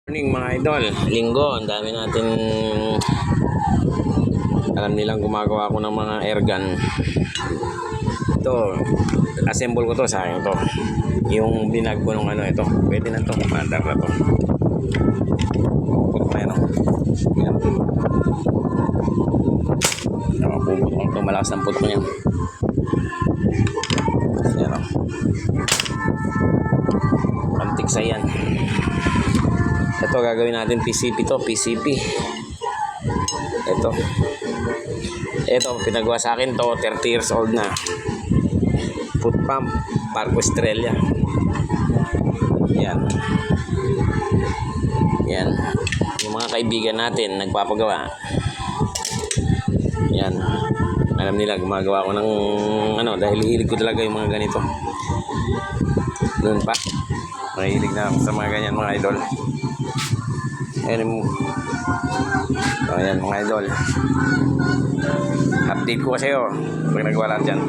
Morning mga idol, linggo, ang dami natin alam nilang gumagawa ko ng mga airgun. Ito, assemble ko to sa akin to. Yung binag ko nung ano ito, pwede na to, mandar na to. Pupot na yan, yan. Pupot ko, malakas ang putol niya. Yan o. Antik sa yan. Ito gagawin natin PCP to, PCP. Ito pinagawa sa akin to, 30 years old na. Foot pump, Parco Estrella. Yan. Yan. Yung mga kaibigan natin nagpapagawa. Yan. Alam nila gumagawa ko ng ano, dahil hilig ko talaga yung mga ganito. Doon pa. Mahilig na ako sa mga ganyan mga idol. Ayan mga idol, update ko kasi pag nagawa lahat dyan.